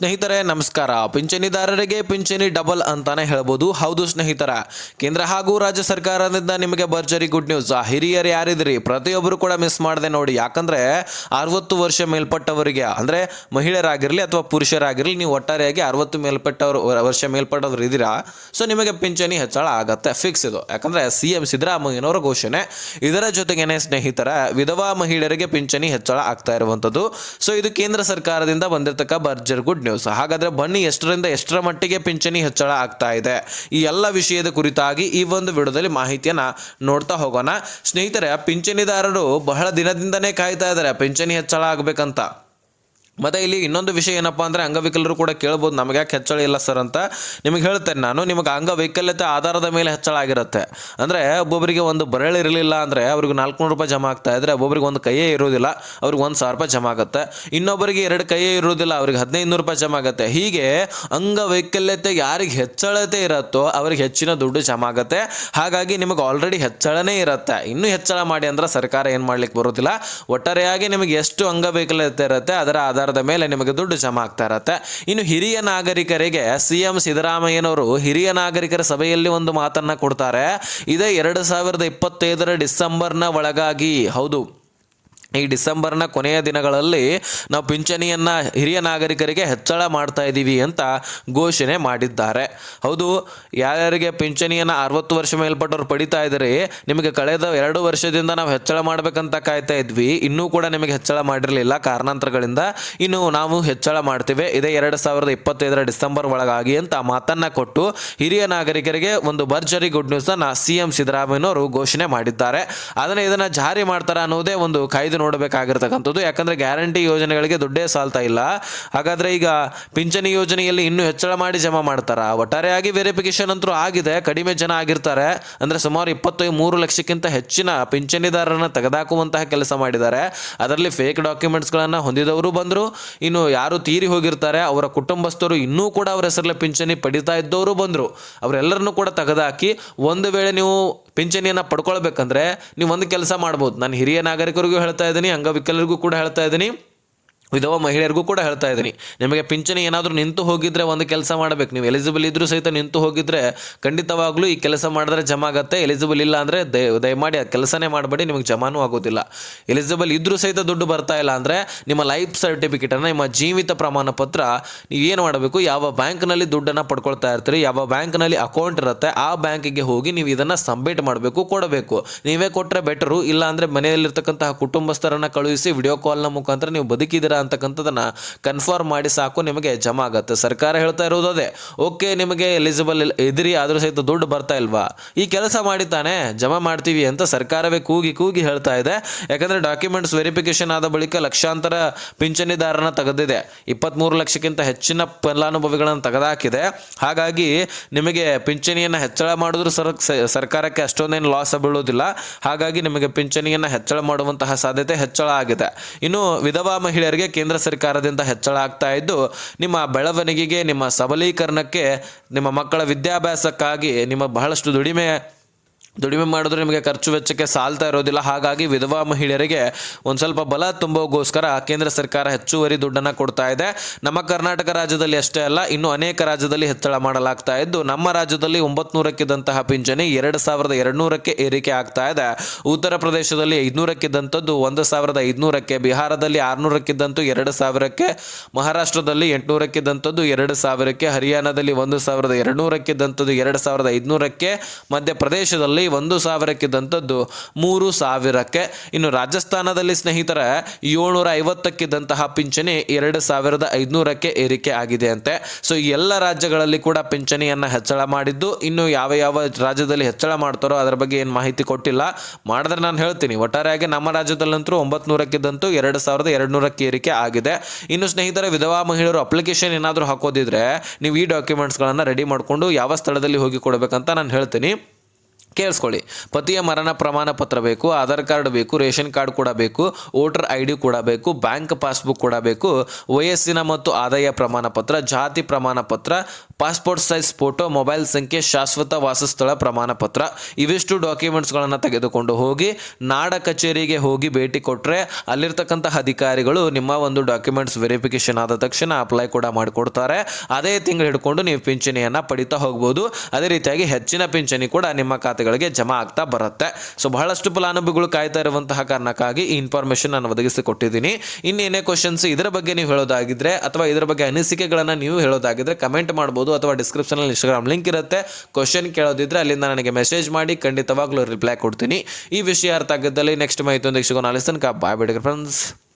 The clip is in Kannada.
ಸ್ನೇಹಿತರೆ ನಮಸ್ಕಾರ. ಪಿಂಚಣಿದಾರರಿಗೆ ಪಿಂಚಣಿ ಡಬಲ್ ಅಂತಾನೆ ಹೇಳ್ಬೋದು. ಹೌದು ಸ್ನೇಹಿತರ, ಕೇಂದ್ರ ಹಾಗೂ ರಾಜ್ಯ ಸರ್ಕಾರದಿಂದ ನಿಮಗೆ ಭರ್ಜರಿ ಗುಡ್ ನ್ಯೂಸ್. ಹಿರಿಯರು ಯಾರಿದ್ರಿ ಪ್ರತಿಯೊಬ್ಬರು ಕೂಡ ಮಿಸ್ ಮಾಡದೆ ನೋಡಿ. ಯಾಕಂದ್ರೆ 60 ವರ್ಷ ಮೇಲ್ಪಟ್ಟವರಿಗೆ ಅಂದ್ರೆ ಮಹಿಳೆಯರಾಗಿರಲಿ ಅಥವಾ ಪುರುಷರಾಗಿರಲಿ, ನೀವು ಒಟ್ಟಾರೆಯಾಗಿ 60 ವರ್ಷ ಮೇಲ್ಪಟ್ಟವರು ಇದ್ದೀರಾ, ಸೊ ನಿಮಗೆ ಪಿಂಚಣಿ ಹೆಚ್ಚಳ ಆಗತ್ತೆ, ಫಿಕ್ಸ್ ಇದು. ಯಾಕಂದ್ರೆ CM ಸಿದ್ದರಾಮಯ್ಯನವರ ಘೋಷಣೆ. ಇದರ ಜೊತೆಗೇನೆ ಸ್ನೇಹಿತರ, ವಿಧವಾ ಮಹಿಳೆಯರಿಗೆ ಪಿಂಚಣಿ ಹೆಚ್ಚಳ ಆಗ್ತಾ ಇರುವಂತದ್ದು. ಸೊ ಇದು ಕೇಂದ್ರ ಸರ್ಕಾರದಿಂದ ಬಂದಿರತಕ್ಕ ಭರ್ಜರಿ ಗುಡ್ ನ್ಯೂಸ್. ಹಾಗಾದ್ರೆ ಬನ್ನಿ, ಎಷ್ಟರಿಂದ ಎಷ್ಟರ ಮಟ್ಟಿಗೆ ಪಿಂಚಣಿ ಹೆಚ್ಚಳ ಆಗ್ತಾ ಇದೆ, ಈ ಎಲ್ಲ ವಿಷಯದ ಕುರಿತಾಗಿ ಈ ಒಂದು ವಿಡಿಯೋದಲ್ಲಿ ಮಾಹಿತಿಯನ್ನ ನೋಡ್ತಾ ಹೋಗೋಣ. ಸ್ನೇಹಿತರೆ, ಪಿಂಚಣಿದಾರರು ಬಹಳ ದಿನದಿಂದನೇ ಕಾಯ್ತಾ ಇದ್ದಾರೆ ಪಿಂಚಣಿ ಹೆಚ್ಚಳ ಆಗ್ಬೇಕಂತ. ಮತ್ತೆ ಇಲ್ಲಿ ಇನ್ನೊಂದು ವಿಷಯ ಏನಪ್ಪಾ ಅಂದ್ರೆ, ಅಂಗವಿಕಲರು ಕೂಡ ಕೇಳ್ಬೋದು ನಮಗೆ ಯಾಕೆ ಹೆಚ್ಚಳ ಇಲ್ಲ ಸರ್ ಅಂತ. ನಿಮಗೆ ಹೇಳ್ತೇನೆ ನಾನು, ನಿಮಗೆ ಅಂಗವೈಕಲ್ಯತೆ ಆಧಾರದ ಮೇಲೆ ಹೆಚ್ಚಳ ಆಗಿರುತ್ತೆ. ಅಂದ್ರೆ ಒಬ್ಬೊಬ್ಬರಿಗೆ ಒಂದು ಬೆರಳು ಇರಲಿಲ್ಲ ಅಂದ್ರೆ ಅವ್ರಿಗೆ 400 ರೂಪಾಯಿ ಜಮಾ ಆಗ್ತಾ ಇದ್ರೆ, ಒಬ್ಬೊಬ್ಬರಿಗೆ ಒಂದು ಕೈಯೇ ಇರೋದಿಲ್ಲ ಅವ್ರಿಗೆ 1000 ರೂಪಾಯಿ ಜಮಾ ಆಗುತ್ತೆ. ಇನ್ನೊಬ್ಬರಿಗೆ 2 ಕೈಯೇ ಇರೋದಿಲ್ಲ ಅವ್ರಿಗೆ 1500 ರೂಪಾಯಿ ಜಮಾ ಆಗುತ್ತೆ. ಹೀಗೆ ಅಂಗವೈಕಲ್ಯತೆ ಯಾರಿಗೆ ಹೆಚ್ಚಳತೆ ಇರುತ್ತೋ ಅವ್ರಿಗೆ ಹೆಚ್ಚಿನ ದುಡ್ಡು ಜಮಾ ಆಗುತ್ತೆ. ಹಾಗಾಗಿ ನಿಮಗೆ ಆಲ್ರೆಡಿ ಹೆಚ್ಚಳನೇ ಇರುತ್ತೆ. ಇನ್ನೂ ಹೆಚ್ಚಳ ಮಾಡಿ ಅಂದ್ರೆ ಸರ್ಕಾರ ಏನು ಮಾಡ್ಲಿಕ್ಕೆ ಬರೋದಿಲ್ಲ. ಒಟ್ಟಾರೆಯಾಗಿ ನಿಮಗೆ ಎಷ್ಟು ಅಂಗವೈಕಲ್ಯತೆ ಇರುತ್ತೆ ಅದರ ಆಧಾರದ ಮೇಲೆ ನಿಮಗೆ ದುಡ್ಡು ಜಮಾ ಆಗ್ತಾ ಇರತ್ತೆ. ಇನ್ನು ಹಿರಿಯ ನಾಗರಿಕರಿಗೆ CM ಸಿದ್ದರಾಮಯ್ಯನವರು ಹಿರಿಯ ನಾಗರಿಕರ ಸಭೆಯಲ್ಲಿ ಒಂದು ಮಾತನ್ನ ಕೊಡ್ತಾರೆ. ಇದೇ 2025 ಡಿಸೆಂಬರ್ನ ಒಳಗಾಗಿ, ಹೌದು ಈ ಡಿಸೆಂಬರ್ನ ಕೊನೆಯ ದಿನಗಳಲ್ಲಿ ನಾವು ಪಿಂಚಣಿಯನ್ನ ಹಿರಿಯ ನಾಗರಿಕರಿಗೆ ಹೆಚ್ಚಳ ಮಾಡ್ತಾ ಇದ್ದೀವಿ ಅಂತ ಘೋಷಣೆ ಮಾಡಿದ್ದಾರೆ. ಹೌದು, ಯಾರ್ಯಾರಿಗೆ ಪಿಂಚಣಿಯನ್ನು 60 ವರ್ಷ ಮೇಲ್ಪಟ್ಟವ್ರು ಪಡಿತಾ ಇದ್ದಾರೆ, ನಿಮಗೆ ಕಳೆದ 2 ವರ್ಷದಿಂದ ನಾವು ಹೆಚ್ಚಳ ಮಾಡ್ಬೇಕಂತ ಕಾಯ್ತಾ ಇದ್ವಿ, ಇನ್ನೂ ಕೂಡ ನಿಮಗೆ ಹೆಚ್ಚಳ ಮಾಡಿರಲಿಲ್ಲ ಕಾರಣಾಂತರಗಳಿಂದ. ಇನ್ನು ನಾವು ಹೆಚ್ಚಳ ಮಾಡ್ತೀವಿ ಇದೇ 2025 ಡಿಸೆಂಬರ್ ಒಳಗಾಗಿ ಅಂತ ಮಾತನ್ನ ಕೊಟ್ಟು ಹಿರಿಯ ನಾಗರಿಕರಿಗೆ ಒಂದು ಭರ್ಜರಿ ಗುಡ್ ನ್ಯೂಸ್ ಅನ್ನ CM ಸಿದ್ದರಾಮಯ್ಯನವರು ಘೋಷಣೆ ಮಾಡಿದ್ದಾರೆ. ಆದರೆ ಇದನ್ನ ಜಾರಿ ಮಾಡ್ತಾರ ಅನ್ನೋದೇ ಒಂದು ಕಾಯ್ದು ನೋಡಬೇಕಾಗಿರ್ತಕ್ಕಂಥದ್ದು. ಯಾಕಂದ್ರೆ ಗ್ಯಾರಂಟಿ ಯೋಜನೆಗಳಿಗೆ ದುಡ್ಡೇ ಸಾಲ್ತಾ ಇಲ್ಲ. ಹಾಗಾದ್ರೆ ಈಗ ಪಿಂಚಣಿ ಯೋಜನೆಯಲ್ಲಿ ಇನ್ನೂ ಹೆಚ್ಚಳ ಮಾಡಿ ಜಮಾ ಮಾಡ್ತಾರ? ಒಟ್ಟಾರೆಯಾಗಿ ವೆರಿಫಿಕೇಶನ್ ಅಂತೂ ಆಗಿದೆ, ಕಡಿಮೆ ಜನ ಆಗಿರ್ತಾರೆ. ಅಂದ್ರೆ ಸುಮಾರು 23 ಲಕ್ಷಕ್ಕಿಂತ ಹೆಚ್ಚಿನ ಪಿಂಚಣಿದಾರರನ್ನ ತೆಗೆದಾಕುವಂತಹ ಕೆಲಸ ಮಾಡಿದ್ದಾರೆ. ಅದರಲ್ಲಿ ಫೇಕ್ ಡಾಕ್ಯುಮೆಂಟ್ಸ್ಗಳನ್ನ ಹೊಂದಿದವರು ಬಂದರು. ಇನ್ನು ಯಾರು ತೀರಿ ಹೋಗಿರ್ತಾರೆ ಅವರ ಕುಟುಂಬಸ್ಥರು ಇನ್ನೂ ಕೂಡ ಅವರ ಹೆಸರಲ್ಲಿ ಪಿಂಚಣಿ ಪಡಿತಾ ಇದ್ದವರು ಬಂದರು. ಅವರೆಲ್ಲರನ್ನೂ ಕೂಡ ತೆಗೆದಾಕಿ, ಒಂದು ವೇಳೆ ನೀವು ಪಿಂಚಣಿಯನ್ನು ಪಡ್ಕೊಳ್ಬೇಕಂದ್ರೆ ನೀವು ಒಂದು ಕೆಲಸ ಮಾಡ್ಬೋದು. ನಾನು ಹಿರಿಯ ನಾಗರಿಕರಿಗೂ ಹೇಳ್ತಾ ಇದ್ದೀನಿ, ಅಂಗವಿಕಲರಿಗೂ ಕೂಡ ಹೇಳ್ತಾ ಇದ್ದೀನಿ, ವಿಧವಾ ಮಹಿಳೆಯರಿಗೂ ಕೂಡ ಹೇಳ್ತಾ ಇದ್ದೀನಿ. ನಿಮಗೆ ಪಿಂಚಣಿ ಏನಾದರೂ ನಿಂತು ಹೋಗಿದ್ರೆ ಒಂದು ಕೆಲಸ ಮಾಡಬೇಕು. ನೀವು ಎಲಿಜಿಬಲ್ ಇದ್ರೂ ಸಹಿತ ನಿಂತು ಹೋಗಿದ್ರೆ ಖಂಡಿತವಾಗ್ಲೂ ಈ ಕೆಲಸ ಮಾಡಿದ್ರೆ ಜಮಾ ಆಗುತ್ತೆ. ಎಲಿಜಿಬಲ್ ಇಲ್ಲ ಅಂದರೆ ದಯಮಾಡಿ ಆ ಕೆಲಸನೇ ಮಾಡಬೇಡಿ, ನಿಮಗೆ ಜಮಾನೂ ಆಗೋದಿಲ್ಲ. ಎಲಿಜಿಬಲ್ ಇದ್ರೂ ಸಹಿತ ದುಡ್ಡು ಬರ್ತಾ ಇಲ್ಲ ಅಂದರೆ ನಿಮ್ಮ ಲೈಫ್ ಸರ್ಟಿಫಿಕೇಟನ್ನು, ನಿಮ್ಮ ಜೀವಿತ ಪ್ರಮಾಣ ಪತ್ರ ನೀವು ಏನು ಮಾಡಬೇಕು, ಯಾವ ಬ್ಯಾಂಕ್ನಲ್ಲಿ ದುಡ್ಡನ್ನು ಪಡ್ಕೊಳ್ತಾ ಇರ್ತೀರಿ, ಯಾವ ಬ್ಯಾಂಕ್ನಲ್ಲಿ ಅಕೌಂಟ್ ಇರುತ್ತೆ ಆ ಬ್ಯಾಂಕಿಗೆ ಹೋಗಿ ನೀವು ಇದನ್ನು ಸಬ್ಮಿಟ್ ಮಾಡಬೇಕು, ಕೊಡಬೇಕು. ನೀವೇ ಕೊಟ್ಟರೆ ಬೆಟರು. ಇಲ್ಲ ಅಂದರೆ ಮನೆಯಲ್ಲಿರ್ತಕ್ಕಂತಹ ಕುಟುಂಬಸ್ಥರನ್ನು ಕಳುಹಿಸಿ ವಿಡಿಯೋ ಕಾಲ್ನ ಮುಖಾಂತರ ನೀವು ಬದುಕಿದ್ದೀರಾ ಅಂತಕ್ಕಂಥದನ್ನ ಕನ್ಫರ್ಮ್ ಮಾಡಿ ಸಾಕು, ನಿಮಗೆ ಜಮಾ ಆಗುತ್ತೆ. ಸರ್ಕಾರ ಹೇಳ್ತಾ ಇರೋದು ಅದೇ, ಓಕೆ ನಿಮಗೆ ಎಲಿಜಿಬಲ್ ಇದ್ರಿ ಆದರೂ ಸಹಿತ ದುಡ್ಡು ಬರ್ತಾ ಇಲ್ವಾ, ಈ ಕೆಲಸ ಮಾಡಿ ತಾನೆ ಜಮಾ ಮಾಡ್ತೀವಿ ಅಂತ ಸರ್ಕಾರವೇ ಕೂಗಿ ಹೇಳ್ತಾ ಇದೆ. ಯಾಕಂದ್ರೆ ಡಾಕ್ಯುಮೆಂಟ್ಸ್ ವೆರಿಫಿಕೇಶನ್ ಆದ ಬಳಿಕ ಲಕ್ಷಾಂತರ ಪಿಂಚಣಿದಾರನ ತೆಗೆದಿದೆ, 23 ಲಕ್ಷಕ್ಕಿಂತ ಹೆಚ್ಚಿನ ಫಲಾನುಭವಿಗಳನ್ನು ತೆಗೆದಾಕಿದೆ. ಹಾಗಾಗಿ ನಿಮಗೆ ಪಿಂಚಣಿಯನ್ನು ಹೆಚ್ಚಳ ಮಾಡಿದ್ರು ಸರ್ಕಾರಕ್ಕೆ ಅಷ್ಟೊಂದೇನು ಲಾಸ್ ಬೀಳೋದಿಲ್ಲ. ಹಾಗಾಗಿ ನಿಮಗೆ ಪಿಂಚಣಿಯನ್ನು ಹೆಚ್ಚಳ ಮಾಡುವಂತಹ ಸಾಧ್ಯತೆ ಹೆಚ್ಚಳ ಆಗಿದೆ. ಇನ್ನು ವಿಧವಾ ಮಹಿಳೆಯರಿಗೆ ಕೇಂದ್ರ ಸರ್ಕಾರದಿಂದ ಹೆಚ್ಚಳ ಆಗ್ತಾ ಇದ್ದು, ನಿಮ್ಮ ಬೆಳವಣಿಗೆಗೆ, ನಿಮ್ಮ ಸಬಲೀಕರಣಕ್ಕೆ, ನಿಮ್ಮ ಮಕ್ಕಳ ವಿದ್ಯಾಭ್ಯಾಸಕ್ಕಾಗಿ ನಿಮ್ಮ ಬಹಳಷ್ಟು ದುಡಿಮೆ ಮಾಡಿದ್ರೆ ನಿಮಗೆ ಖರ್ಚು ವೆಚ್ಚಕ್ಕೆ ಸಾಲ್ತಾ ಇರೋದಿಲ್ಲ. ಹಾಗಾಗಿ ವಿಧವಾ ಮಹಿಳೆಯರಿಗೆ ಒಂದು ಸ್ವಲ್ಪ ಬಲ ತುಂಬೋಗೋಸ್ಕರ ಕೇಂದ್ರ ಸರ್ಕಾರ ಹೆಚ್ಚುವರಿ ದುಡ್ಡನ್ನು ಕೊಡ್ತಾ ಇದೆ. ನಮ್ಮ ಕರ್ನಾಟಕ ರಾಜ್ಯದಲ್ಲಿ ಅಷ್ಟೇ ಅಲ್ಲ, ಇನ್ನು ಅನೇಕ ರಾಜ್ಯದಲ್ಲಿ ಹೆಚ್ಚಳ ಮಾಡಲಾಗ್ತಾ ಇದ್ದು, ನಮ್ಮ ರಾಜ್ಯದಲ್ಲಿ 900ಕ್ಕಿದ್ದಂತಹ ಪಿಂಚಣಿ 2200ಕ್ಕೆ ಏರಿಕೆ ಆಗ್ತಾ ಇದೆ. ಉತ್ತರ ಪ್ರದೇಶದಲ್ಲಿ 500ಕ್ಕಿದ್ದಂಥದ್ದು 1500ಕ್ಕೆ, ಬಿಹಾರದಲ್ಲಿ 600ಕ್ಕಿದ್ದಂತೂ 2000ಕ್ಕೆ, ಮಹಾರಾಷ್ಟ್ರದಲ್ಲಿ 800ಕ್ಕಿದ್ದಂಥದ್ದು 2000ಕ್ಕೆ, ಹರಿಯಾಣದಲ್ಲಿ 1200ಕ್ಕಿದ್ದಂಥದ್ದು 2500ಕ್ಕೆ, ಮಧ್ಯಪ್ರದೇಶದಲ್ಲಿ 1000ಕ್ಕಿದ್ದಂಥದ್ದು 3000ಕ್ಕೆ. ಇನ್ನು ರಾಜಸ್ಥಾನದಲ್ಲಿ ಸ್ನೇಹಿತರ 750ಕ್ಕಿದ್ದಂತಹ ಪಿಂಚಣಿ 2500ಕ್ಕೆ ಏರಿಕೆ ಆಗಿದೆ ಅಂತೆ. ಸೊ ಈ ಎಲ್ಲ ರಾಜ್ಯಗಳಲ್ಲಿ ಕೂಡ ಪಿಂಚಣಿಯನ್ನು ಹೆಚ್ಚಳ ಮಾಡಿದ್ದು, ಇನ್ನು ಯಾವ ರಾಜ್ಯದಲ್ಲಿ ಹೆಚ್ಚಳ ಮಾಡ್ತಾರೋ ಅದರ ಬಗ್ಗೆ ಏನು ಮಾಹಿತಿ ಕೊಟ್ಟಿಲ್ಲ. ಮಾಡಿದ್ರೆ ನಾನು ಹೇಳ್ತೀನಿ. ಒಟ್ಟಾರೆಯಾಗಿ ನಮ್ಮ ರಾಜ್ಯದಲ್ಲಂತೂ 900ಕ್ಕಿದ್ದಂತೂ 2200ಕ್ಕೆ ಏರಿಕೆ ಆಗಿದೆ. ಇನ್ನು ಸ್ನೇಹಿತರೆ, ವಿಧವಾ ಮಹಿಳೆಯರು ಅಪ್ಲಿಕೇಶನ್ ಏನಾದರೂ ಹಾಕೋದಿದ್ರೆ ನೀವು ಈ ಡಾಕ್ಯುಮೆಂಟ್ಸ್ಗಳನ್ನು ರೆಡಿ ಮಾಡಿಕೊಂಡು ಯಾವ ಸ್ಥಳದಲ್ಲಿ ಹೋಗಿ ಕೊಡಬೇಕಂತ ನಾನು ಹೇಳ್ತೀನಿ. ಕೇಳಿಸ್ಕೊಳ್ಳಿ. ಪತಿಯ ಮರಣ ಪ್ರಮಾಣ ಪತ್ರ ಬೇಕು, ಆಧಾರ್ ಕಾರ್ಡ್ ಬೇಕು, ರೇಷನ್ ಕಾರ್ಡ್ ಕೂಡ ಬೇಕು, ವೋಟರ್ ID ಕೂಡ ಬೇಕು, ಬ್ಯಾಂಕ್ ಪಾಸ್ಬುಕ್ ಕೂಡ ಬೇಕು, ವಯಸ್ಸಿನ ಮತ್ತು ಆದಾಯ ಪ್ರಮಾಣ ಪತ್ರ, ಜಾತಿ ಪ್ರಮಾಣ ಪತ್ರ, ಪಾಸ್ಪೋರ್ಟ್ ಸೈಜ್ ಫೋಟೋ, ಮೊಬೈಲ್ ಸಂಖ್ಯೆ, ಶಾಶ್ವತ ವಾಸಸ್ಥಳ ಪ್ರಮಾಣ ಪತ್ರ, ಇವಿಷ್ಟು ಡಾಕ್ಯುಮೆಂಟ್ಸ್ಗಳನ್ನು ತೆಗೆದುಕೊಂಡು ಹೋಗಿ ನಾಡ ಕಚೇರಿಗೆ ಹೋಗಿ ಭೇಟಿ ಕೊಟ್ಟರೆ ಅಲ್ಲಿರ್ತಕ್ಕಂಥ ಅಧಿಕಾರಿಗಳು ನಿಮ್ಮ ಒಂದು ಡಾಕ್ಯುಮೆಂಟ್ಸ್ ವೆರಿಫಿಕೇಶನ್ ಆದ ತಕ್ಷಣ ಅಪ್ಲೈ ಕೂಡ ಮಾಡಿಕೊಡ್ತಾರೆ. ಅದೇ ತಿಂಗಳು ಹಿಡ್ಕೊಂಡು ನೀವು ಪಿಂಚಣಿಯನ್ನು ಪಡಿತಾ ಹೋಗ್ಬೋದು. ಅದೇ ರೀತಿಯಾಗಿ ಹೆಚ್ಚಿನ ಪಿಂಚಣಿ ಕೂಡ ನಿಮ್ಮ ಖಾತೆಗಳಿಗೆ ಜಮಾ ಆಗ್ತಾ ಬರುತ್ತೆ. ಸೊ ಬಹಳಷ್ಟು ಫಲಾನುಭವಿಗಳು ಕಾಯ್ತಾ ಇರುವಂತಹ ಕಾರಣಕ್ಕಾಗಿ ಈ ಇನ್ಫಾರ್ಮೇಶನ್ ನಾನು ಒದಗಿಸಿಕೊಟ್ಟಿದ್ದೀನಿ. ಇನ್ನೇನೇ ಕ್ವಶನ್ಸ್ ಇದರ ಬಗ್ಗೆ ನೀವು ಹೇಳೋದಾಗಿದ್ರೆ ಅಥವಾ ಇದರ ಬಗ್ಗೆ ಅನಿಸಿಕೆಗಳನ್ನು ನೀವು ಹೇಳೋದಾಗಿದ್ರೆ ಕಮೆಂಟ್ ಮಾಡ್ಬೋದು, ಅಥವಾ ಡಿಸ್ಕ್ರಿಪ್ಷನಲ್ಲಿ ಇನ್ಸ್ಟಾಗ್ರಾಮ್ ಲಿಂಕ್ ಇರುತ್ತೆ. ಕ್ವಶನ್ ಕೇಳೋದಿದ್ರೆ ಅಲ್ಲಿಂದ ನನಗೆ ಮೆಸೇಜ್ ಮಾಡಿ, ಖಂಡಿತವಾಗ್ಲೂ ರಿಪ್ಲೈ ಕೊಡ್ತೀನಿ. ಈ ವಿಷಯ ಅರ್ಥ ಆಗಿದ್ದಲ್ಲಿ ನೆಕ್ಸ್ಟ್ ಮಾಹಿತಿಯೊಂದಿಗೆ ಸಿಗೋಣ. ಬಾಯ್ ಬಿಡಿ ಫ್ರೆಂಡ್ಸ್.